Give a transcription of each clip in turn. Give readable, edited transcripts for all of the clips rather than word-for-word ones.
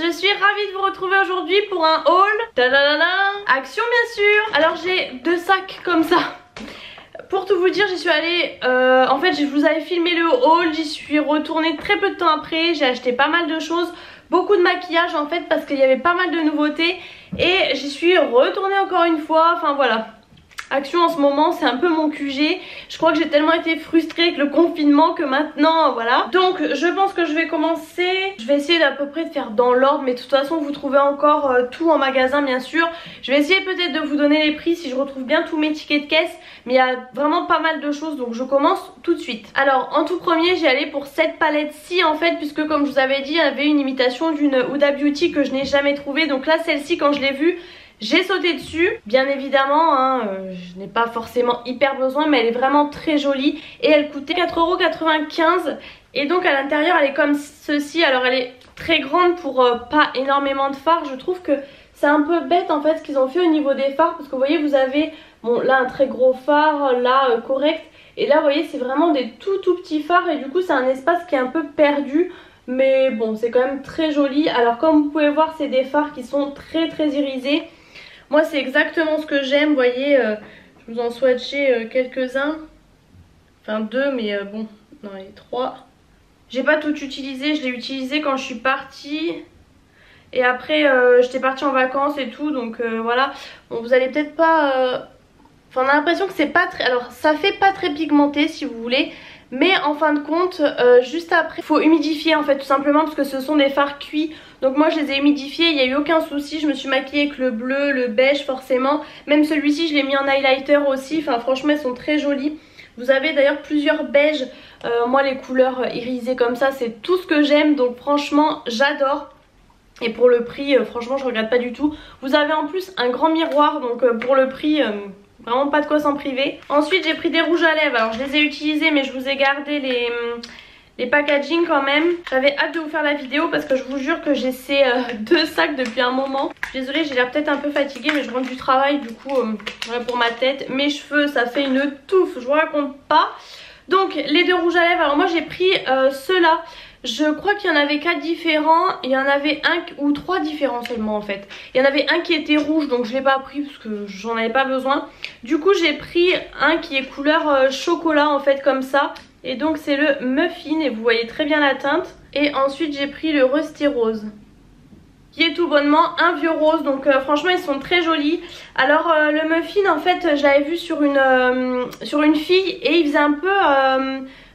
je suis ravie de vous retrouver aujourd'hui pour un haul. Tadadada, Action bien sûr. Alors j'ai 2 sacs comme ça. Pour tout vous dire, j'y suis allée, en fait je vous avais filmé le haul, j'y suis retournée très peu de temps après. J'ai acheté pas mal de choses, beaucoup de maquillage en fait parce qu'il y avait pas mal de nouveautés. Et j'y suis retournée encore une fois, enfin voilà. Action en ce moment c'est un peu mon QG. Je crois que j'ai tellement été frustrée avec le confinement que maintenant voilà. Donc je pense que je vais commencer. Je vais essayer d'à peu près de faire dans l'ordre, mais de toute façon vous trouvez encore tout en magasin bien sûr. Je vais essayer peut-être de vous donner les prix si je retrouve bien tous mes tickets de caisse. Mais il y a vraiment pas mal de choses, donc je commence tout de suite. Alors en tout premier j'ai allé pour cette palette-ci en fait, puisque comme je vous avais dit il y avait une imitation d'une Huda Beauty que je n'ai jamais trouvée. Donc là celle-ci quand je l'ai vue, j'ai sauté dessus. Bien évidemment hein, je n'ai pas forcément hyper besoin, mais elle est vraiment très jolie. Et elle coûtait 4,95 €. Et donc à l'intérieur elle est comme ceci. Alors elle est très grande pour pas énormément de fards. Je trouve que c'est un peu bête en fait ce qu'ils ont fait au niveau des fards. Parce que vous voyez vous avez bon là un très gros phare, là correct. Et là vous voyez c'est vraiment des tout petits fards. Et du coup c'est un espace qui est un peu perdu. Mais bon c'est quand même très joli. Alors comme vous pouvez voir c'est des fards qui sont très irisés. Moi c'est exactement ce que j'aime, vous voyez, je vous en swatché quelques-uns, enfin 2 mais bon, non il y a 3. J'ai pas tout utilisé, je l'ai utilisé quand je suis partie et après j'étais partie en vacances et tout, donc voilà. Bon vous allez peut-être pas, enfin on a l'impression que c'est pas très, alors ça fait pas très pigmenté si vous voulez. Mais en fin de compte, juste après, il faut humidifier en fait tout simplement parce que ce sont des fards cuits. Donc moi je les ai humidifiés, il n'y a eu aucun souci. Je me suis maquillée avec le bleu, le beige forcément. Même celui-ci je l'ai mis en highlighter aussi. Enfin franchement ils sont très jolis. Vous avez d'ailleurs plusieurs beiges. Moi les couleurs irisées comme ça c'est tout ce que j'aime. Donc franchement j'adore. Et pour le prix franchement je regrette pas du tout. Vous avez en plus un grand miroir donc pour le prix... vraiment pas de quoi s'en priver. Ensuite j'ai pris des rouges à lèvres. Alors je les ai utilisés mais je vous ai gardé les packaging quand même. J'avais hâte de vous faire la vidéo parce que je vous jure que j'ai ces 2 sacs depuis un moment. Je suis désolée j'ai l'air peut-être un peu fatiguée mais je rentre du travail du coup voilà pour ma tête. Mes cheveux ça fait une touffe, je vous raconte pas. Donc les 2 rouges à lèvres, alors moi j'ai pris ceux-là. Je crois qu'il y en avait 4 différents. Il y en avait 1 ou 3 différents seulement en fait. Il y en avait un qui était rouge donc je l'ai pas pris parce que j'en avais pas besoin. Du coup j'ai pris un qui est couleur chocolat en fait comme ça. Et donc c'est le Muffin et vous voyez très bien la teinte. Et ensuite j'ai pris le Rusty Rose qui est tout bonnement un vieux rose. Donc franchement ils sont très jolis. Alors le Muffin en fait je l'avais vu sur une fille et il faisait un peu...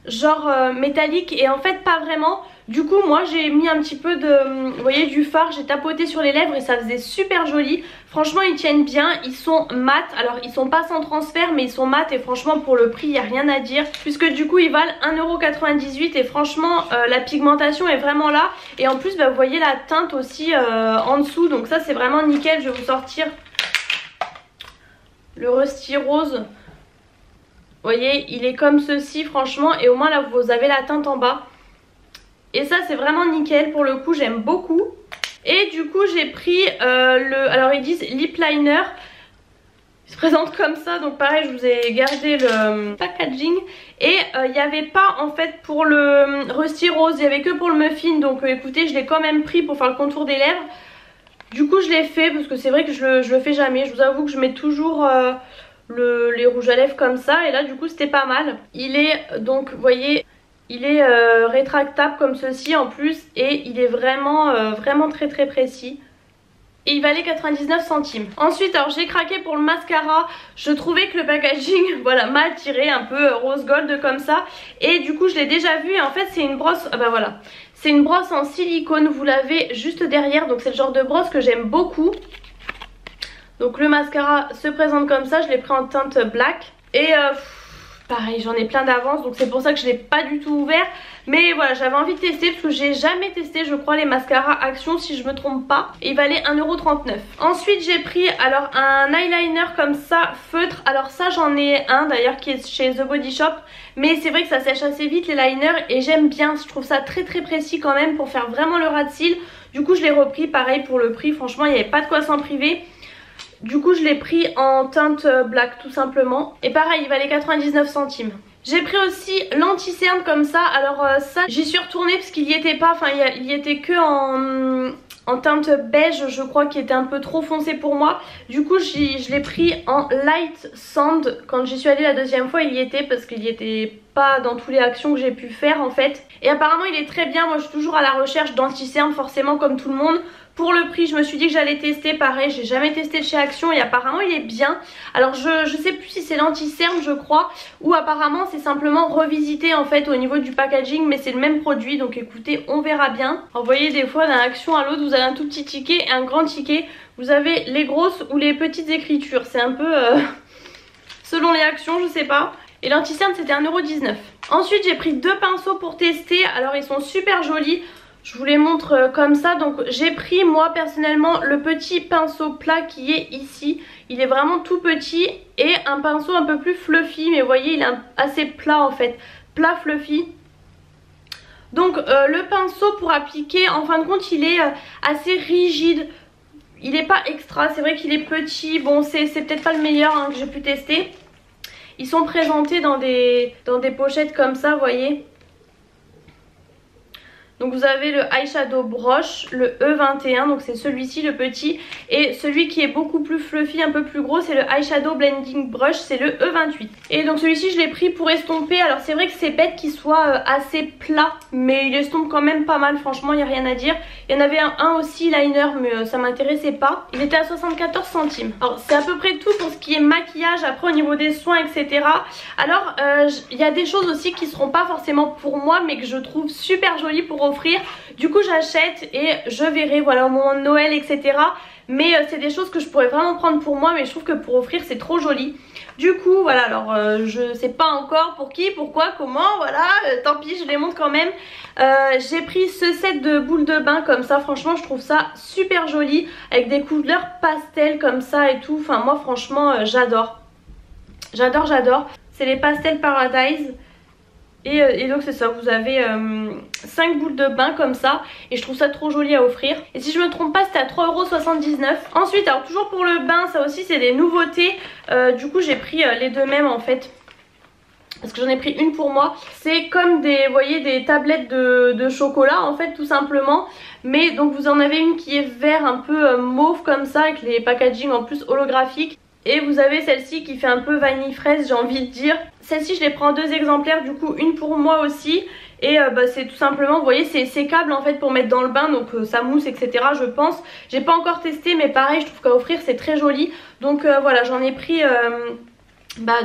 genre métallique et en fait pas vraiment. Du coup moi j'ai mis un petit peu de, vous voyez, du fard, j'ai tapoté sur les lèvres et ça faisait super joli. Franchement ils tiennent bien, ils sont mat. Alors ils sont pas sans transfert mais ils sont mat et franchement pour le prix il n'y a rien à dire. Puisque du coup ils valent 1,98 € et franchement la pigmentation est vraiment là. Et en plus bah, vous voyez la teinte aussi en dessous, donc ça c'est vraiment nickel. Je vais vous sortir le Rusty Rose. Vous voyez, il est comme ceci franchement et au moins là vous avez la teinte en bas. Et ça c'est vraiment nickel pour le coup, j'aime beaucoup. Et du coup j'ai pris alors ils disent lip liner. Il se présente comme ça, donc pareil je vous ai gardé le packaging. Et il n'y avait pas en fait pour le Rusty Rose, il n'y avait que pour le Muffin. Donc écoutez je l'ai quand même pris pour faire le contour des lèvres. Du coup je l'ai fait parce que c'est vrai que je le fais jamais. Je vous avoue que je mets toujours... les rouges à lèvres comme ça et là du coup c'était pas mal. Il est donc vous voyez il est rétractable comme ceci en plus et il est vraiment vraiment très précis et il valait 99 centimes. Ensuite alors j'ai craqué pour le mascara. Je trouvais que le packaging voilà m'a attiré un peu rose gold comme ça et du coup je l'ai déjà vu et en fait c'est une brosse, bah voilà, c'est une brosse en silicone, vous l'avez juste derrière, donc c'est le genre de brosse que j'aime beaucoup. Donc le mascara se présente comme ça, je l'ai pris en teinte black. Et pareil j'en ai plein d'avance donc c'est pour ça que je l'ai pas du tout ouvert. Mais voilà j'avais envie de tester parce que j'ai jamais testé je crois les mascaras Action si je me trompe pas. Et il valait 1,39 €. Ensuite j'ai pris alors un eyeliner comme ça feutre. Alors ça j'en ai un d'ailleurs qui est chez The Body Shop. Mais c'est vrai que ça sèche assez vite les liners et j'aime bien. Je trouve ça très précis quand même pour faire vraiment le ras de cils. Du coup je l'ai repris pareil pour le prix, franchement il n'y avait pas de quoi s'en priver. Du coup je l'ai pris en teinte black tout simplement. Et pareil il valait 99 centimes. J'ai pris aussi l'anti-cerne comme ça. Alors ça j'y suis retournée parce qu'il y était pas. Enfin il y était que en en teinte beige, je crois, qui était un peu trop foncé pour moi. Du coup je l'ai pris en light sand. Quand j'y suis allée la deuxième fois il y était, parce qu'il y était pas dans tous les actions que j'ai pu faire en fait. Et apparemment il est très bien. Moi je suis toujours à la recherche d'anti-cerne forcément comme tout le monde. Pour le prix je me suis dit que j'allais tester, pareil j'ai jamais testé de chez Action et apparemment il est bien. Alors je sais plus si c'est l'anti-cerne je crois, ou apparemment c'est simplement revisité en fait au niveau du packaging, mais c'est le même produit, donc écoutez on verra bien. Alors, vous voyez des fois d'un Action à l'autre vous avez un tout petit ticket et un grand ticket, vous avez les grosses ou les petites écritures, c'est un peu selon les actions je sais pas. Et l'anti-cerne c'était 1,19 €. Ensuite j'ai pris deux pinceaux pour tester, alors ils sont super jolis. Je vous les montre comme ça. Donc j'ai pris moi personnellement le petit pinceau plat qui est ici. Il est vraiment tout petit. Et un pinceau un peu plus fluffy. Mais vous voyez il est assez plat en fait. Plat fluffy. Donc le pinceau pour appliquer en fin de compte il est assez rigide. Il n'est pas extra. C'est vrai qu'il est petit. Bon c'est peut-être pas le meilleur hein, que j'ai pu tester. Ils sont présentés dans des pochettes comme ça vous voyez. Donc vous avez le eyeshadow brush, le E21, donc c'est celui-ci le petit. Et celui qui est beaucoup plus fluffy, un peu plus gros, c'est le eyeshadow blending brush, c'est le E28. Et donc celui-ci je l'ai pris pour estomper. Alors c'est vrai que c'est bête qu'il soit assez plat, mais il estompe quand même pas mal, franchement il n'y a rien à dire. Il y en avait un aussi liner, mais ça m'intéressait pas. Il était à 74 centimes. Alors c'est à peu près tout pour ce qui est maquillage. Après au niveau des soins etc. Alors il y a des choses aussi qui seront pas forcément pour moi, mais que je trouve super jolies pour offrir. Du coup j'achète et je verrai voilà au moment de Noël etc. Mais c'est des choses que je pourrais vraiment prendre pour moi, mais je trouve que pour offrir c'est trop joli. Du coup voilà, alors je sais pas encore pour qui, pourquoi, comment, voilà, tant pis je les montre quand même. J'ai pris ce set de boules de bain comme ça, franchement je trouve ça super joli. Avec des couleurs pastel comme ça et tout, enfin moi franchement j'adore. J'adore, c'est les Pastel Paradise. Et donc c'est ça, vous avez 5 boules de bain comme ça. Et je trouve ça trop joli à offrir. Et si je me trompe pas c'était à 3,79 €. Ensuite alors toujours pour le bain, ça aussi c'est des nouveautés. Du coup j'ai pris les deux mêmes en fait, parce que j'en ai pris une pour moi. C'est comme des, vous voyez, des tablettes de chocolat en fait tout simplement. Mais donc vous en avez une qui est vert un peu mauve comme ça, avec les packaging en plus holographiques. Et vous avez celle-ci qui fait un peu vanille fraise j'ai envie de dire. Celle-ci je les prends en 2 exemplaires, du coup une pour moi aussi. Et c'est tout simplement, vous voyez c'est sécable en fait pour mettre dans le bain, donc ça mousse etc je pense. J'ai pas encore testé mais pareil je trouve qu'à offrir c'est très joli. Donc voilà j'en ai pris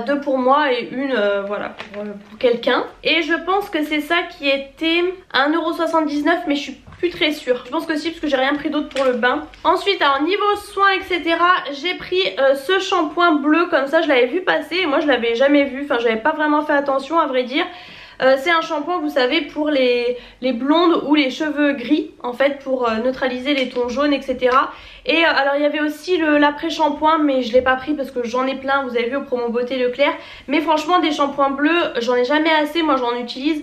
deux pour moi et une voilà pour quelqu'un. Et je pense que c'est ça qui était 1,79 € mais je suis plus très sûre. Je pense que si, parce que j'ai rien pris d'autre pour le bain. Ensuite alors niveau soins etc, j'ai pris ce shampoing bleu comme ça, je l'avais vu passer et moi je l'avais jamais vu, enfin j'avais pas vraiment fait attention à vrai dire. C'est un shampoing vous savez pour les blondes ou les cheveux gris en fait, pour neutraliser les tons jaunes etc. Et alors il y avait aussi l'après-shampoing mais je l'ai pas pris parce que j'en ai plein, vous avez vu au promo beauté Leclerc. Mais franchement des shampoings bleus j'en ai jamais assez, moi j'en utilise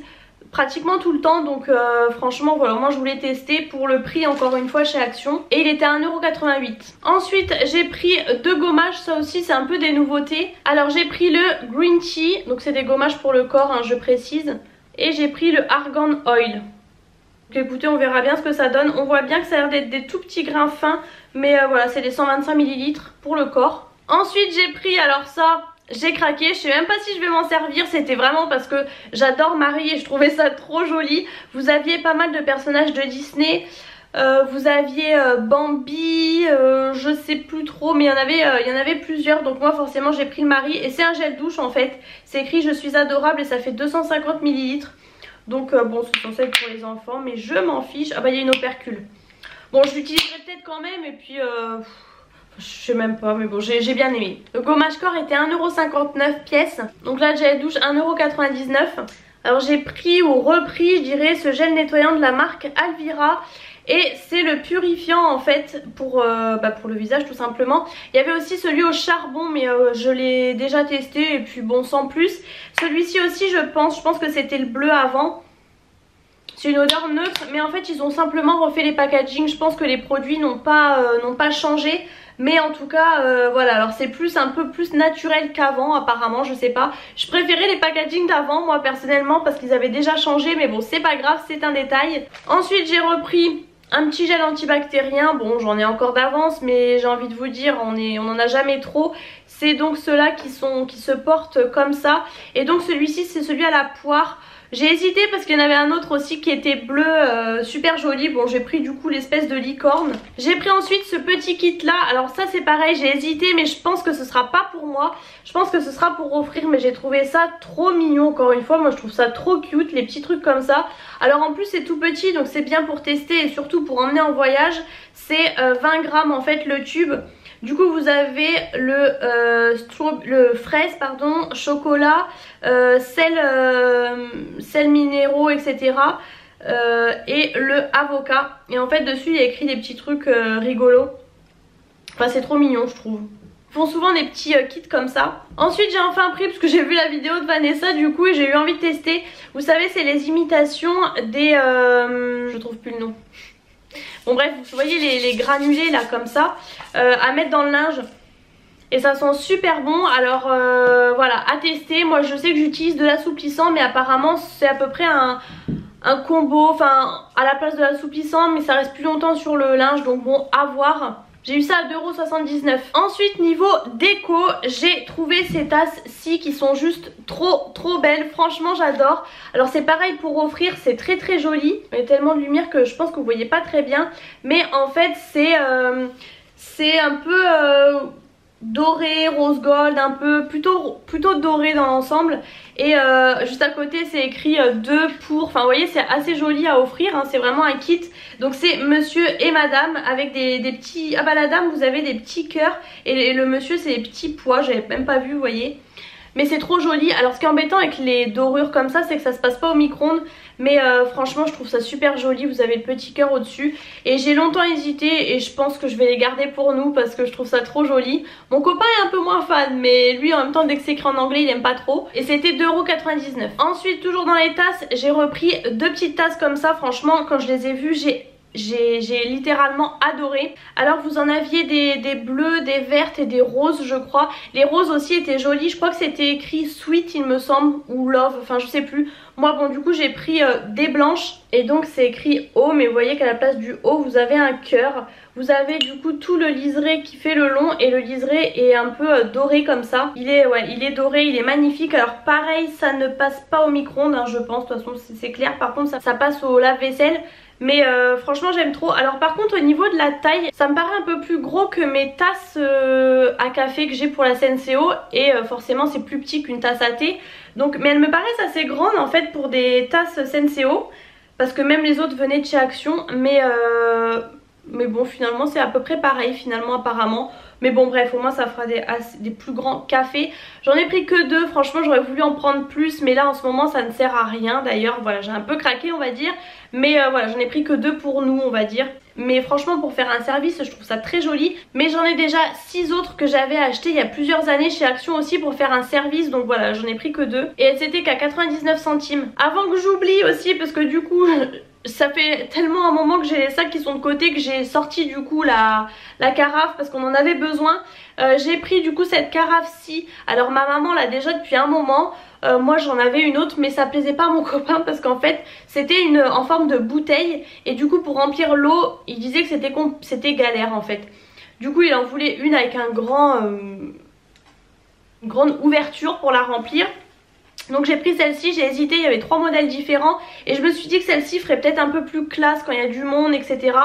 pratiquement tout le temps, donc franchement voilà, moi je voulais tester pour le prix encore une fois chez Action. Et il était à 1,88 €. Ensuite j'ai pris deux gommages, ça aussi c'est un peu des nouveautés. Alors j'ai pris le Green Tea, donc c'est des gommages pour le corps hein, je précise. Et j'ai pris le Argan Oil. Donc écoutez on verra bien ce que ça donne. On voit bien que ça a l'air d'être des tout petits grains fins, mais voilà c'est des 125 ml pour le corps. Ensuite j'ai pris, alors ça j'ai craqué, je sais même pas si je vais m'en servir, c'était vraiment parce que j'adore Marie et je trouvais ça trop joli. Vous aviez pas mal de personnages de Disney, vous aviez Bambi, je sais plus trop, mais il y en avait plusieurs. Donc moi forcément j'ai pris le Marie et c'est un gel douche en fait. C'est écrit je suis adorable et ça fait 250 ml. Donc bon c'est censé être pour les enfants mais je m'en fiche. Ah bah il y a une opercule. Bon je l'utiliserai peut-être quand même et puis... je sais même pas mais bon j'ai bien aimé. Le gommage corps était 1,59 € pièce. Donc là le gel douche 1,99 €. Alors j'ai pris ou repris je dirais ce gel nettoyant de la marque Alvira. Et c'est le purifiant en fait pour le visage tout simplement. Il y avait aussi celui au charbon mais je l'ai déjà testé et puis bon sans plus. Celui-ci aussi je pense que c'était le bleu avant. C'est une odeur neutre mais en fait ils ont simplement refait les packaging. Je pense que les produits n'ont pas changé. Mais en tout cas voilà, alors c'est un peu plus naturel qu'avant apparemment, je sais pas. Je préférais les packaging d'avant moi personnellement parce qu'ils avaient déjà changé, mais bon c'est pas grave, c'est un détail. Ensuite j'ai repris un petit gel antibactérien, bon j'en ai encore d'avance mais j'ai envie de vous dire on en a jamais trop. C'est donc ceux-là qui se portent comme ça. Et donc celui-ci c'est celui à la poire. J'ai hésité parce qu'il y en avait un autre aussi qui était bleu, super joli. Bon j'ai pris du coup l'espèce de licorne. J'ai pris ensuite ce petit kit là. Alors ça c'est pareil, j'ai hésité mais je pense que ce sera pas pour moi. Je pense que ce sera pour offrir, mais j'ai trouvé ça trop mignon encore une fois. Moi je trouve ça trop cute, les petits trucs comme ça. Alors en plus c'est tout petit donc c'est bien pour tester et surtout pour emmener en voyage. C'est 20 grammes en fait le tube. Du coup vous avez le fraise, pardon, chocolat, sel minéraux, etc. Et le avocat. Et en fait dessus il y a écrit des petits trucs rigolos. Enfin c'est trop mignon je trouve. Ils font souvent des petits kits comme ça. Ensuite j'ai enfin pris, parce que j'ai vu la vidéo de Vanessa du coup et j'ai eu envie de tester. Vous savez c'est les imitations des... je trouve plus le nom. Bon bref, vous voyez les granulés là comme ça, à mettre dans le linge. Et ça sent super bon, alors voilà, à tester. Moi je sais que j'utilise de l'assouplissant, mais apparemment c'est à peu près un combo, enfin à la place de l'assouplissant, mais ça reste plus longtemps sur le linge, donc bon, à voir. J'ai eu ça à 2,79 €. Ensuite niveau déco, j'ai trouvé ces tasses-ci qui sont juste trop belles. Franchement j'adore. Alors c'est pareil pour offrir, c'est très joli. Il y a tellement de lumière que je pense que vous voyez pas très bien. Mais en fait c'est un peu doré, rose gold, un peu plutôt doré dans l'ensemble. Et juste à côté c'est écrit 2 pour, enfin vous voyez c'est assez joli à offrir, hein. C'est vraiment un kit. Donc c'est monsieur et madame avec des petits, ah bah la dame vous avez des petits cœurs et le monsieur c'est des petits pois, j'avais même pas vu vous voyez. Mais c'est trop joli. Alors ce qui est embêtant avec les dorures comme ça c'est que ça se passe pas au micro-ondes. Mais franchement je trouve ça super joli. Vous avez le petit cœur au dessus. Et j'ai longtemps hésité et je pense que je vais les garder pour nous parce que je trouve ça trop joli. Mon copain est un peu moins fan, mais lui en même temps dès que c'est écrit en anglais il aime pas trop. Et c'était 2,99 €. Ensuite toujours dans les tasses j'ai repris 2 petites tasses comme ça. Franchement quand je les ai vues j'ai littéralement adoré. Alors vous en aviez des bleus, des vertes et des roses je crois. Les roses aussi étaient jolies. Je crois que c'était écrit sweet il me semble, ou love, enfin je sais plus. Moi bon du coup j'ai pris des blanches et donc c'est écrit O, mais vous voyez qu'à la place du O vous avez un cœur. Vous avez du coup tout le liseré qui fait le long et le liseré est un peu doré comme ça. Il est doré, il est magnifique. Alors pareil ça ne passe pas au micro-ondes hein, je pense, de toute façon c'est clair. Par contre ça passe au lave-vaisselle. Mais franchement j'aime trop. Alors par contre au niveau de la taille, ça me paraît un peu plus gros que mes tasses à café que j'ai pour la Senseo. Et forcément c'est plus petit qu'une tasse à thé. Donc, mais elles me paraissent assez grandes en fait pour des tasses Senseo. Parce que même les autres venaient de chez Action. Mais bon finalement c'est à peu près pareil finalement apparemment. Mais bon bref au moins ça fera des plus grands cafés. J'en ai pris que 2, franchement j'aurais voulu en prendre plus. Mais là en ce moment ça ne sert à rien. D'ailleurs voilà j'ai un peu craqué on va dire. Mais voilà j'en ai pris que 2 pour nous on va dire. Mais franchement pour faire un service je trouve ça très joli. Mais j'en ai déjà 6 autres que j'avais acheté il y a plusieurs années chez Action aussi pour faire un service. Donc voilà j'en ai pris que 2. Et elles étaient qu'à 99 centimes. Avant que j'oublie aussi parce que du coup... ça fait tellement un moment que j'ai les sacs qui sont de côté que j'ai sorti du coup la carafe parce qu'on en avait besoin. J'ai pris du coup cette carafe-ci. Alors ma maman l'a déjà depuis un moment. Moi j'en avais une autre mais ça plaisait pas à mon copain parce qu'en fait c'était en forme de bouteille. Et du coup pour remplir l'eau il disait que c'était galère en fait. Du coup il en voulait une avec une grande ouverture pour la remplir. Donc j'ai pris celle-ci, j'ai hésité, il y avait 3 modèles différents. Et je me suis dit que celle-ci ferait peut-être un peu plus classe quand il y a du monde, etc.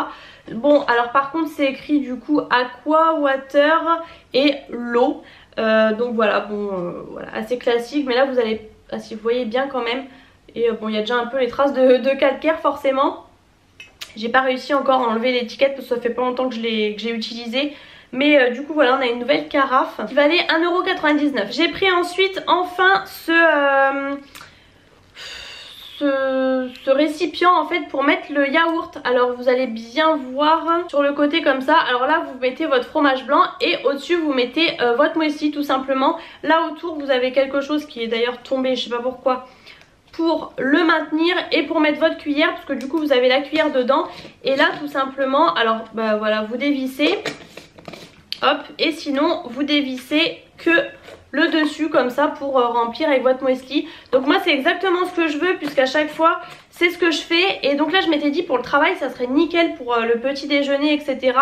Bon alors par contre c'est écrit du coup Aqua, Water et l'eau. Donc voilà, bon voilà, assez classique. Mais là vous allez, si vous voyez bien quand même. Et bon il y a déjà un peu les traces de calcaire forcément. J'ai pas réussi encore à enlever l'étiquette parce que ça fait pas longtemps que j'ai utilisé. Mais du coup voilà on a une nouvelle carafe qui valait 1,99 €. J'ai pris ensuite enfin ce récipient en fait pour mettre le yaourt. Alors vous allez bien voir sur le côté comme ça. Alors là vous mettez votre fromage blanc et au dessus vous mettez votre muesli tout simplement. Là autour vous avez quelque chose qui est d'ailleurs tombé, je sais pas pourquoi, pour le maintenir et pour mettre votre cuillère parce que du coup vous avez la cuillère dedans. Et là tout simplement, alors bah voilà, vous dévissez. Hop, et sinon vous dévissez que le dessus comme ça pour remplir avec votre muesli. Donc moi c'est exactement ce que je veux puisqu'à chaque fois c'est ce que je fais. Et donc là je m'étais dit pour le travail ça serait nickel pour le petit déjeuner etc.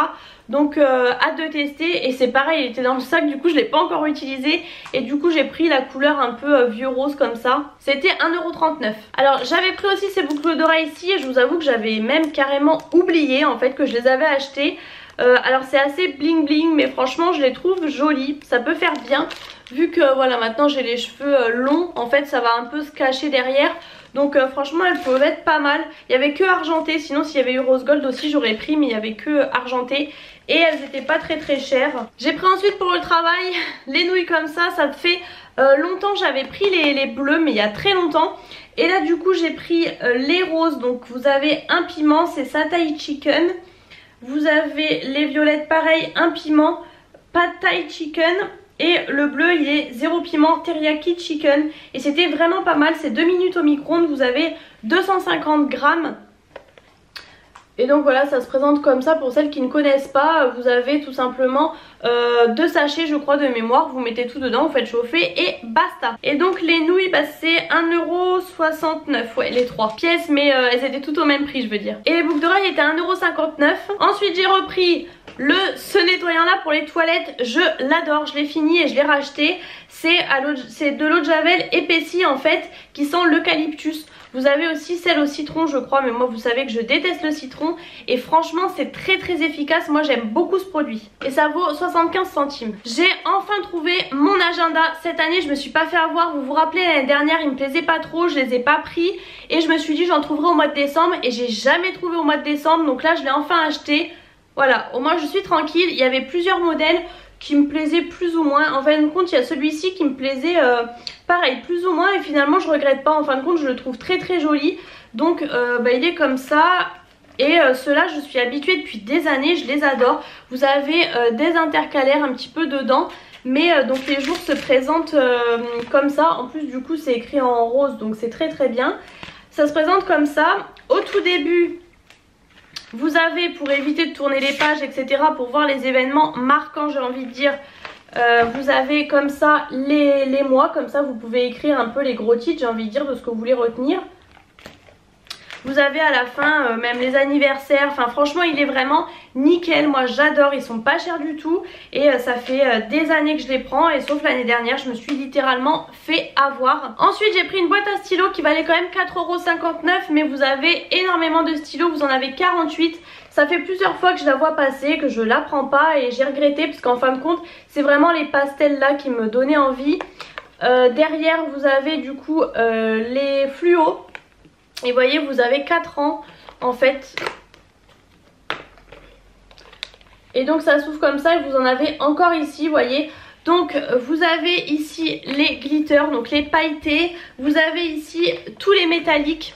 Donc hâte de tester. Et c'est pareil, il était dans le sac, du coup je l'ai pas encore utilisé. Et du coup j'ai pris la couleur un peu vieux rose comme ça. C'était 1,39 €. Alors j'avais pris aussi ces boucles d'oreilles ici. Et je vous avoue que j'avais même carrément oublié en fait que je les avais achetées. Alors c'est assez bling bling mais franchement je les trouve jolies. Ça peut faire bien. Vu que voilà maintenant j'ai les cheveux longs, en fait ça va un peu se cacher derrière. Donc franchement elles peuvent être pas mal. Il n'y avait que argenté, sinon s'il y avait eu rose gold aussi j'aurais pris, mais il n'y avait que argenté. Et elles n'étaient pas très chères. J'ai pris ensuite pour le travail les nouilles comme ça. Ça fait longtemps j'avais pris les bleus, mais il y a très longtemps. Et là du coup j'ai pris les roses. Donc vous avez un piment, c'est Satay Chicken. Vous avez les violettes pareil, un piment, Pad Thai Chicken. Et le bleu il est 0 piment, teriyaki chicken. Et c'était vraiment pas mal, c'est 2 minutes au micro-ondes. Vous avez 250 grammes. Et donc voilà, ça se présente comme ça pour celles qui ne connaissent pas. Vous avez tout simplement 2 sachets je crois de mémoire. Vous mettez tout dedans, vous faites chauffer et basta. Et donc les nouilles bah, c'est 1,69 €. Ouais, les 3 pièces, mais elles étaient toutes au même prix je veux dire. Et les boucles d'oreilles étaient 1,59 €. Ensuite j'ai repris ce nettoyant là pour les toilettes. Je l'adore, je l'ai fini et je l'ai racheté. C'est de l'eau de javel épaissie en fait qui sent l'eucalyptus. Vous avez aussi celle au citron je crois, mais moi vous savez que je déteste le citron. Et franchement c'est très efficace, moi j'aime beaucoup ce produit. Et ça vaut 75 centimes. J'ai enfin trouvé mon agenda. Cette année je me suis pas fait avoir. Vous vous rappelez l'année dernière il me plaisait pas trop, je les ai pas pris. Et je me suis dit j'en trouverai au mois de décembre. Et j'ai jamais trouvé au mois de décembre. Donc là je l'ai enfin acheté. Voilà, au moins je suis tranquille. Il y avait plusieurs modèles qui me plaisaient plus ou moins. En fin de compte il y a celui-ci qui me plaisait pareil plus ou moins. Et finalement je regrette pas, en fin de compte je le trouve très joli. Donc bah, il est comme ça. Et ceux-là je suis habituée depuis des années, je les adore. Vous avez des intercalaires un petit peu dedans. Mais donc les jours se présentent comme ça. En plus du coup c'est écrit en rose, donc c'est très bien. Ça se présente comme ça. Au tout début vous avez, pour éviter de tourner les pages etc, pour voir les événements marquants j'ai envie de dire, vous avez comme ça les mois. Comme ça vous pouvez écrire un peu les gros titres j'ai envie de dire de ce que vous voulez retenir. Vous avez à la fin même les anniversaires. Enfin franchement il est vraiment nickel. Moi j'adore, ils sont pas chers du tout. Et ça fait des années que je les prends. Et sauf l'année dernière je me suis littéralement fait avoir. Ensuite j'ai pris une boîte à stylos qui valait quand même 4,59 €. Mais vous avez énormément de stylos, vous en avez 48. Ça fait plusieurs fois que je la vois passer, que je la prends pas. Et j'ai regretté parce qu'en fin de compte c'est vraiment les pastels là qui me donnaient envie. Derrière vous avez du coup les fluos. Et vous voyez vous avez 4 ans en fait. Et donc ça s'ouvre comme ça et vous en avez encore ici, vous voyez. Donc vous avez ici les glitters, donc les pailletés. Vous avez ici tous les métalliques.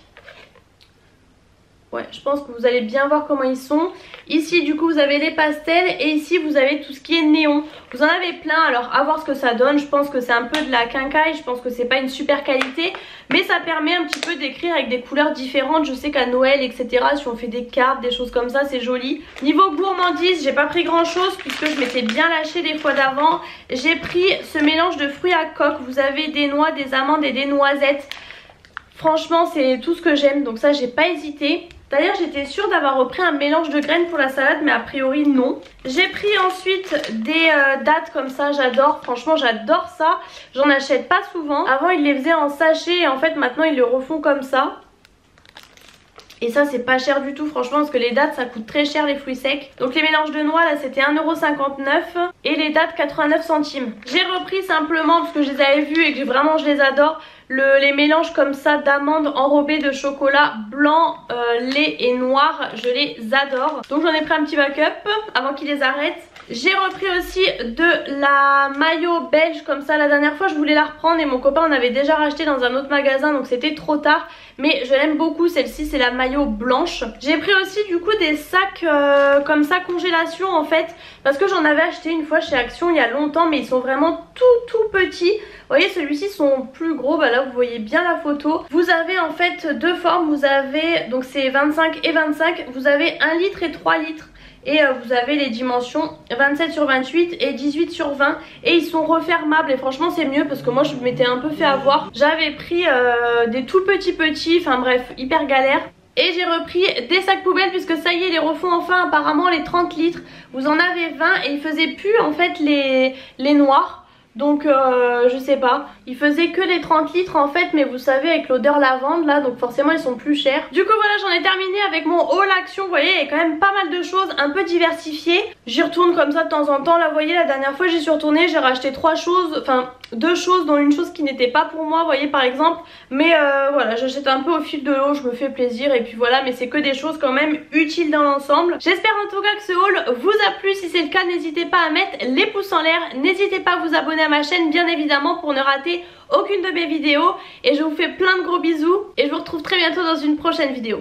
Ouais, je pense que vous allez bien voir comment ils sont. Ici du coup vous avez les pastels et ici vous avez tout ce qui est néon. Vous en avez plein, alors à voir ce que ça donne. Je pense que c'est un peu de la quincaille, je pense que c'est pas une super qualité. Mais ça permet un petit peu d'écrire avec des couleurs différentes. Je sais qu'à Noël etc, si on fait des cartes, des choses comme ça, c'est joli. Niveau gourmandise, j'ai pas pris grand chose puisque je m'étais bien lâchée les fois d'avant. J'ai pris ce mélange de fruits à coque. Vous avez des noix, des amandes et des noisettes. Franchement c'est tout ce que j'aime, donc ça j'ai pas hésité. D'ailleurs j'étais sûre d'avoir repris un mélange de graines pour la salade, mais a priori non. J'ai pris ensuite des dattes comme ça, j'adore, franchement j'adore ça. J'en achète pas souvent. Avant ils les faisaient en sachet et en fait maintenant ils le refont comme ça. Et ça c'est pas cher du tout franchement, parce que les dattes ça coûte très cher les fruits secs. Donc les mélanges de noix là c'était 1,59 € et les dattes 89 centimes. J'ai repris simplement parce que je les avais vues et que vraiment je les adore, les mélanges comme ça d'amandes enrobées de chocolat blanc, lait et noir. Je les adore. Donc j'en ai pris un petit backup avant qu'ils les arrêtent. J'ai repris aussi de la mayo belge comme ça. La dernière fois je voulais la reprendre et mon copain en avait déjà racheté dans un autre magasin, donc c'était trop tard. Mais je l'aime beaucoup, celle-ci c'est la mayo blanche. J'ai pris aussi du coup des sacs comme ça congélation en fait, parce que j'en avais acheté une fois chez Action il y a longtemps, mais ils sont vraiment tout petits. Vous voyez celui-ci sont plus gros, bah là vous voyez bien la photo. Vous avez en fait deux formes, vous avez donc c'est 25 et 25, vous avez 1 litre et 3 litres. et vous avez les dimensions 27 sur 28 et 18 sur 20 et ils sont refermables et franchement c'est mieux parce que moi je m'étais un peu fait avoir. J'avais pris des tout petits, enfin bref, hyper galère. Et j'ai repris des sacs poubelles puisque ça y est, ils les refont enfin apparemment les 30 litres. Vous en avez 20 et ils faisaient plus en fait les noirs. Donc je sais pas, ils faisaient que les 30 litres en fait, mais vous savez avec l'odeur lavande là, donc forcément ils sont plus chers. Du coup voilà, j'en ai terminé avec mon haul action, vous voyez il y a quand même pas mal de choses un peu diversifiées. J'y retourne comme ça de temps en temps, là vous voyez la dernière fois j'y suis retournée, j'ai racheté 3 choses, enfin 2 choses dont une chose qui n'était pas pour moi, vous voyez par exemple. Mais voilà, j'achète un peu au fil de l'eau, je me fais plaisir et puis voilà, mais c'est que des choses quand même utiles dans l'ensemble. J'espère en tout cas que ce haul vous a plu, si c'est le cas n'hésitez pas à mettre les pouces en l'air, n'hésitez pas à vous abonner à ma chaîne bien évidemment pour ne rater aucune de mes vidéos et je vous fais plein de gros bisous et je vous retrouve très bientôt dans une prochaine vidéo.